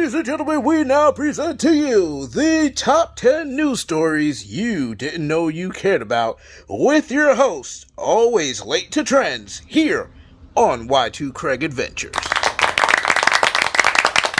Ladies and gentlemen, we now present to you the top 10 news stories you didn't know you cared about with your host, always late to trends, here on Y2 Craig Adventures.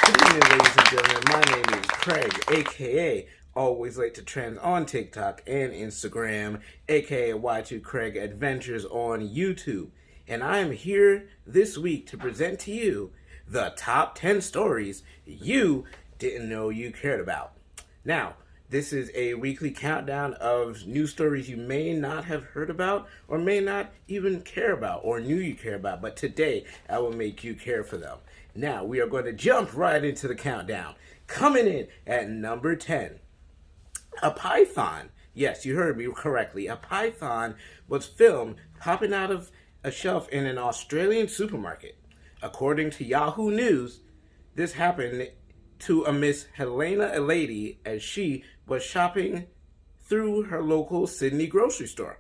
Good evening, ladies and gentlemen. My name is Craig, aka Always Late to Trends on TikTok and Instagram, aka Y2 Craig Adventures on YouTube. And I am here this week to present to you the top 10 stories you didn't know you cared about. Now, this is a weekly countdown of news stories you may not have heard about or may not even care about or knew you care about. But today, I will make you care for them. Now, we are going to jump right into the countdown. Coming in at number 10, a python. Yes, you heard me correctly. A python was filmed popping out of a shelf in an Australian supermarket. According to Yahoo News, this happened to a Miss Helena Elady as she was shopping through her local Sydney grocery store.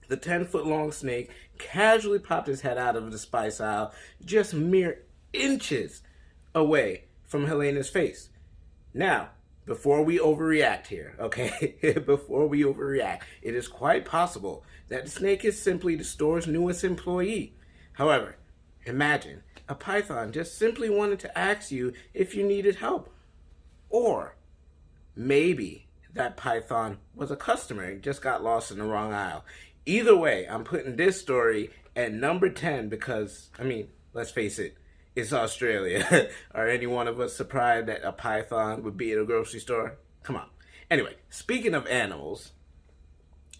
The 10-foot-long snake casually popped his head out of the spice aisle just mere inches away from Helena's face. Now, before we overreact here, okay? Before we overreact, it is quite possible that the snake is simply the store's newest employee. However, imagine a python just simply wanted to ask you if you needed help. Or maybe that python was a customer and just got lost in the wrong aisle. Either way, I'm putting this story at number 10 because, let's face it, it's Australia. Are any one of us surprised that a python would be at a grocery store? Come on. Anyway, speaking of animals,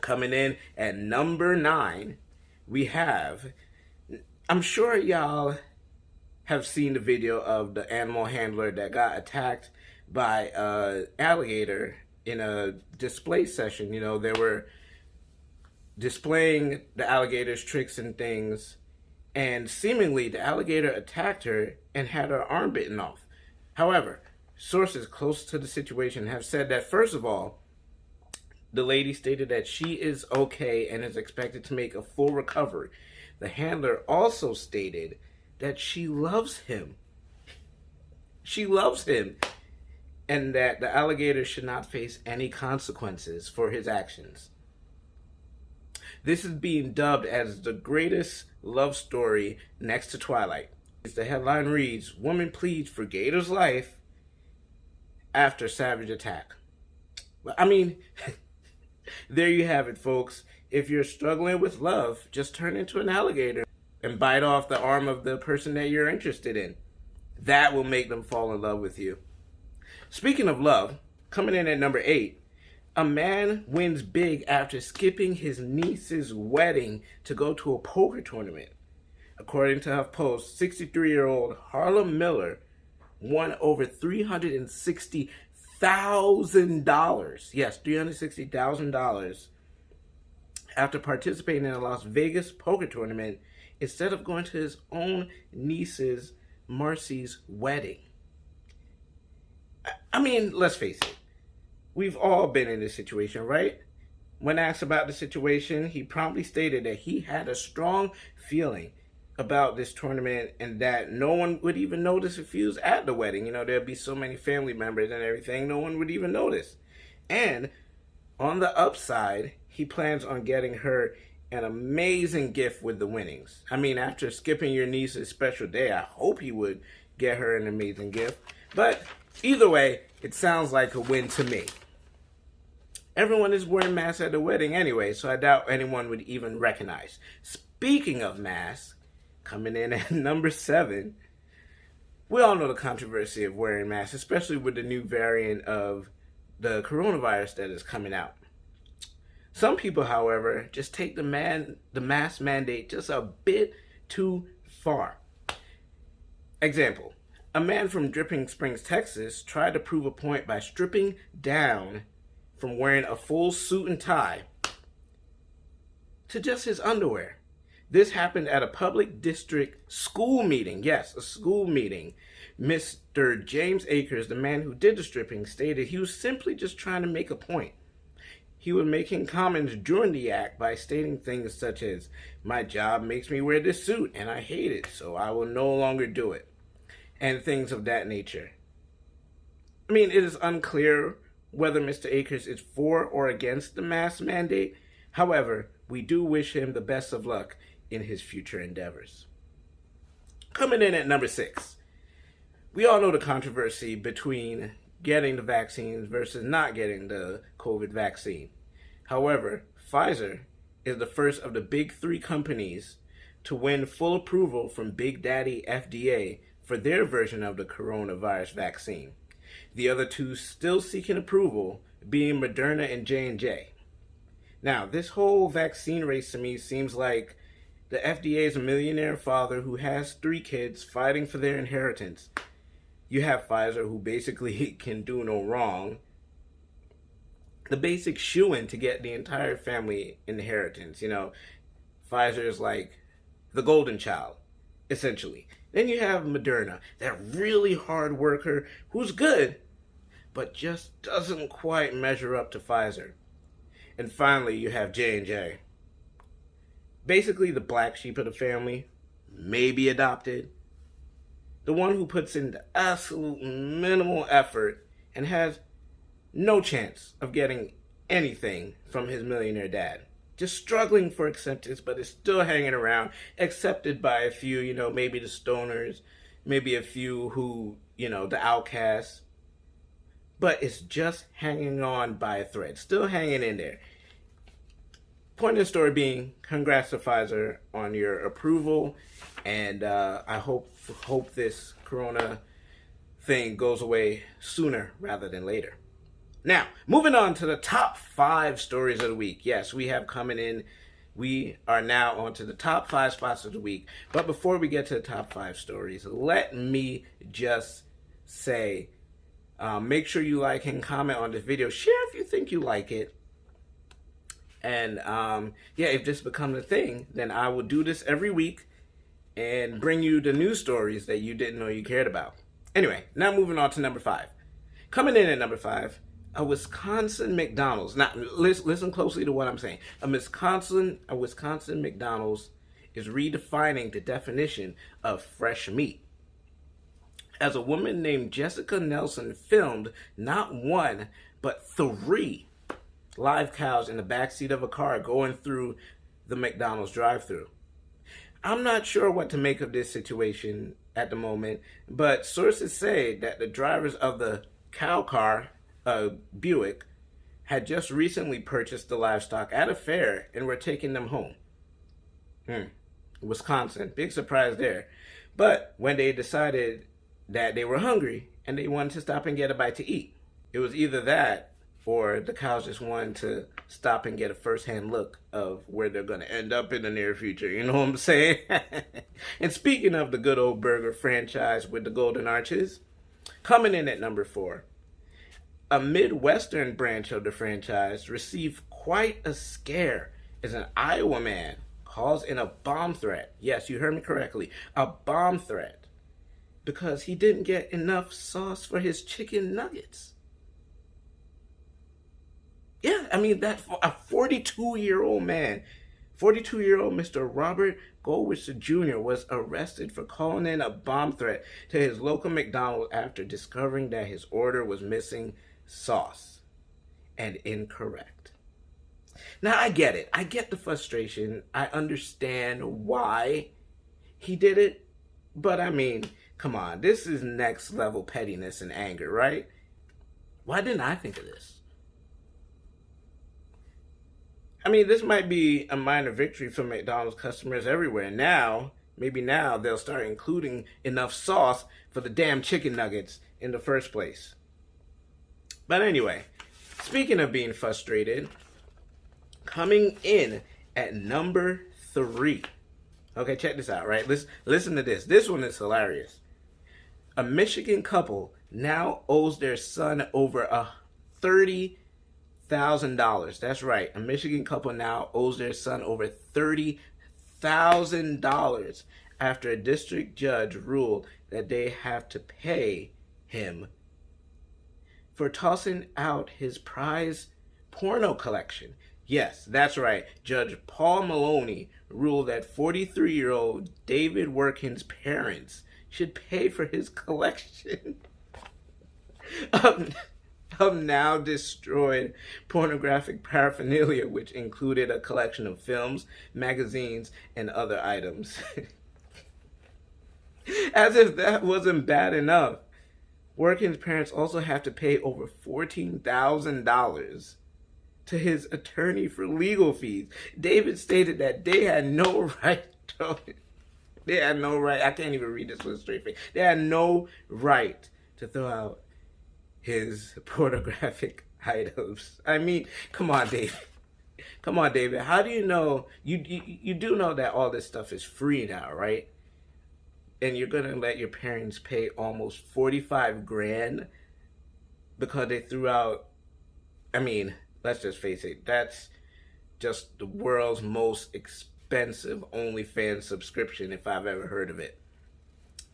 coming in at number 9, we have, I'm sure y'all have seen the video of the animal handler that got attacked by an alligator in a display session. You know, they were displaying the alligator's tricks and things, and seemingly the alligator attacked her and had her arm bitten off. However, sources close to the situation have said that, first of all, the lady stated that she is okay and is expected to make a full recovery. The handler also stated that she loves him. She loves him. And that the alligator should not face any consequences for his actions. This is being dubbed as the greatest love story next to Twilight. The headline reads, "Woman pleads for gator's life after savage attack." There you have it, folks. If you're struggling with love, just turn into an alligator and bite off the arm of the person that you're interested in. That will make them fall in love with you. Speaking of love, coming in at number 8, a man wins big after skipping his niece's wedding to go to a poker tournament. According to HuffPost, 63-year-old Harlem Miller won over $360,000. Yes, $360,000 after participating in a Las Vegas poker tournament instead of going to his own niece's, Marcy's, wedding. Let's face it. We've all been in this situation, right? When asked about the situation, he promptly stated that he had a strong feeling about this tournament and that no one would even notice if he was at the wedding. You know, there'd be so many family members and everything, no one would even notice. And on the upside, he plans on getting her an amazing gift with the winnings. After skipping your niece's special day, I hope he would get her an amazing gift. But either way, it sounds like a win to me. Everyone is wearing masks at the wedding anyway, so I doubt anyone would even recognize. Speaking of masks, coming in at number 7, we all know the controversy of wearing masks, especially with the new variant of the coronavirus that is coming out. Some people, however, just take the mask mandate just a bit too far. Example, a man from Dripping Springs, Texas, tried to prove a point by stripping down from wearing a full suit and tie to just his underwear. This happened at a public district school meeting. Yes, a school meeting. Mr. James Akers, the man who did the stripping, stated he was simply just trying to make a point. He was making comments during the act by stating things such as, "My job makes me wear this suit and I hate it, so I will no longer do it," and things of that nature. I mean, it is unclear whether Mr. Akers is for or against the mask mandate. However, we do wish him the best of luck in his future endeavors. Coming in at number 6, we all know the controversy between getting the vaccines versus not getting the COVID vaccine. However, Pfizer is the first of the big 3 companies to win full approval from Big Daddy FDA for their version of the coronavirus vaccine. The other 2 still seeking approval being Moderna and J&J. Now, this whole vaccine race to me seems like the FDA is a millionaire father who has 3 kids fighting for their inheritance. You have Pfizer, who basically can do no wrong. The basic shoo-in to get the entire family inheritance. You know, Pfizer is like the golden child, essentially. Then you have Moderna, that really hard worker who's good, but just doesn't quite measure up to Pfizer. And finally, you have J&J. Basically the black sheep of the family, maybe adopted. The one who puts in the absolute minimal effort and has no chance of getting anything from his millionaire dad. Just struggling for acceptance, but is still hanging around, accepted by a few, you know, maybe the stoners, maybe a few who, you know, the outcasts. But it's just hanging on by a thread, still hanging in there. Point of the story being, congrats to Pfizer on your approval, and I hope this corona thing goes away sooner rather than later. Now, moving on to the top 5 stories of the week. Yes, we have coming in. We are now on to the top 5 spots of the week. But before we get to the top 5 stories, let me just say, make sure you like and comment on this video. Share if you think you like it. And yeah, if this becomes a thing, then I will do this every week and bring you the news stories that you didn't know you cared about. Anyway, now moving on to number 5. Coming in at number 5, a Wisconsin McDonald's. Now, listen closely to what I'm saying. A Wisconsin McDonald's is redefining the definition of fresh meat. As a woman named Jessica Nelson filmed not 1, but 3 live cows in the backseat of a car going through the McDonald's drive-thru. I'm not sure what to make of this situation at the moment, but sources say that the drivers of the cow car, Buick, had just recently purchased the livestock at a fair and were taking them home. Wisconsin, big surprise there. But when they decided that they were hungry and they wanted to stop and get a bite to eat, it was either that or the cows just wanted to stop and get a first-hand look of where they're going to end up in the near future. You know what I'm saying? And speaking of the good old burger franchise with the golden arches, coming in at number 4, a Midwestern branch of the franchise received quite a scare as an Iowa man calls in a bomb threat. Yes, you heard me correctly. A bomb threat. Because he didn't get enough sauce for his chicken nuggets. Yeah, I mean, that a 42-year-old man, 42-year-old Mr. Robert Goldwitzer Jr. was arrested for calling in a bomb threat to his local McDonald's after discovering that his order was missing sauce and incorrect. Now, I get it. I get the frustration. I understand why he did it. But, I mean, come on. This is next level pettiness and anger, right? Why didn't I think of this? I mean, this might be a minor victory for McDonald's customers everywhere. Now, maybe now they'll start including enough sauce for the damn chicken nuggets in the first place. But anyway, speaking of being frustrated, coming in at number 3. Okay, check this out, right? Listen to this. This one is hilarious. A Michigan couple now owes their son over $30,000. That's right. A Michigan couple now owes their son over $30,000 after a district judge ruled that they have to pay him for tossing out his prize porno collection. Yes, that's right. Judge Paul Maloney ruled that 43-year-old David Workin's parents should pay for his collection of now destroyed pornographic paraphernalia, which included a collection of films, magazines, and other items. As if that wasn't bad enough, Working's parents also have to pay over $14,000 to his attorney for legal fees. David stated that they had no right to... They had no right... I can't even read this with a straight face. They had no right to throw out his pornographic items. I mean, come on, David. Come on, David. How do you know... You do know that all this stuff is free now, right? And you're going to let your parents pay almost 45 grand because they threw out... I mean, let's just face it. That's just the world's most expensive OnlyFans subscription, if I've ever heard of it.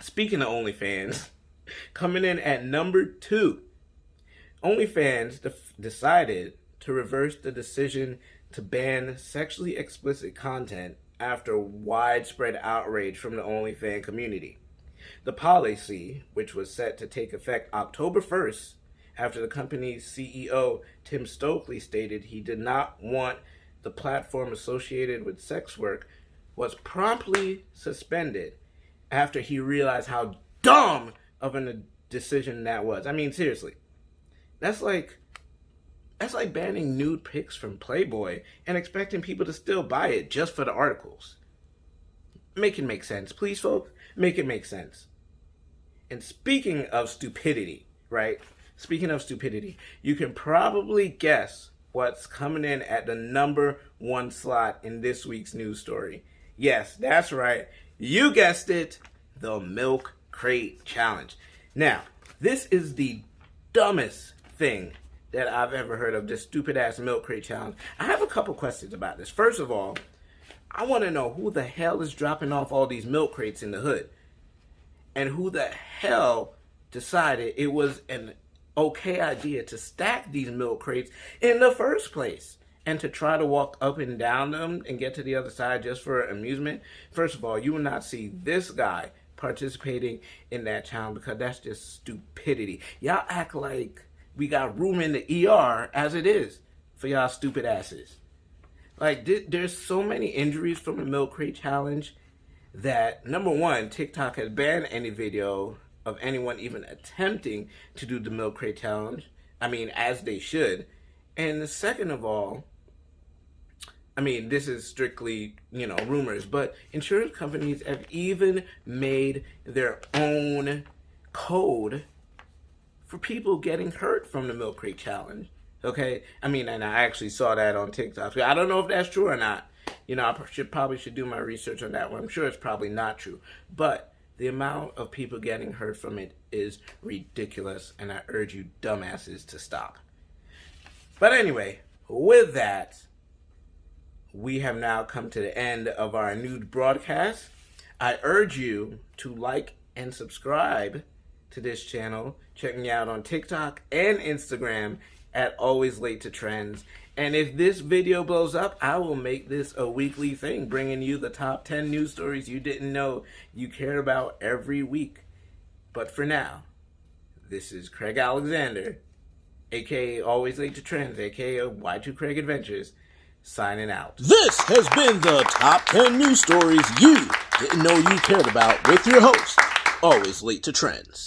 Speaking of OnlyFans, coming in at number 2, OnlyFans decided to reverse the decision to ban sexually explicit content after widespread outrage from the OnlyFans community. The policy, which was set to take effect October 1st, after the company's CEO, Tim Stokely, stated he did not want the platform associated with sex work, was promptly suspended after he realized how dumb of a decision that was. I mean, seriously. That's like banning nude pics from Playboy and expecting people to still buy it just for the articles. Make it make sense, please, folks. Make it make sense. And speaking of stupidity, right? Speaking of stupidity, you can probably guess what's coming in at the number 1 slot in this week's news story. Yes, that's right. You guessed it. The Milk Crate Challenge. Now, this is the dumbest thing that I've ever heard of, this stupid ass Milk Crate Challenge. I have a couple questions about this. First of all, I want to know who the hell is dropping off all these milk crates in the hood? And who the hell decided it was an okay idea to stack these milk crates in the first place and to try to walk up and down them and get to the other side just for amusement? First of all, you will not see this guy participating in that challenge because that's just stupidity. Y'all act like we got room in the ER as it is for y'all stupid asses. Like, there's so many injuries from the Milk Crate Challenge that, number one, TikTok has banned any video of anyone even attempting to do the Milk Crate Challenge. I mean, as they should. And second of all, I mean, this is strictly, rumors, but insurance companies have even made their own code for people getting hurt from the Milk Crate Challenge. Okay? I mean, and I actually saw that on TikTok. I don't know if that's true or not. I probably should do my research on that one. I'm sure it's probably not true. But the amount of people getting hurt from it is ridiculous, and I urge you dumbasses to stop. But anyway, with that, we have now come to the end of our nude broadcast. I urge you to like and subscribe to this channel. Check me out on TikTok and Instagram at Always Late to Trends. And if this video blows up, I will make this a weekly thing, bringing you the top 10 news stories you didn't know you cared about every week. But for now, this is Craig Alexander, aka Always Late to Trends, aka Y2 Craig Adventures, signing out. This has been the top 10 news stories you didn't know you cared about with your host, Always Late to Trends.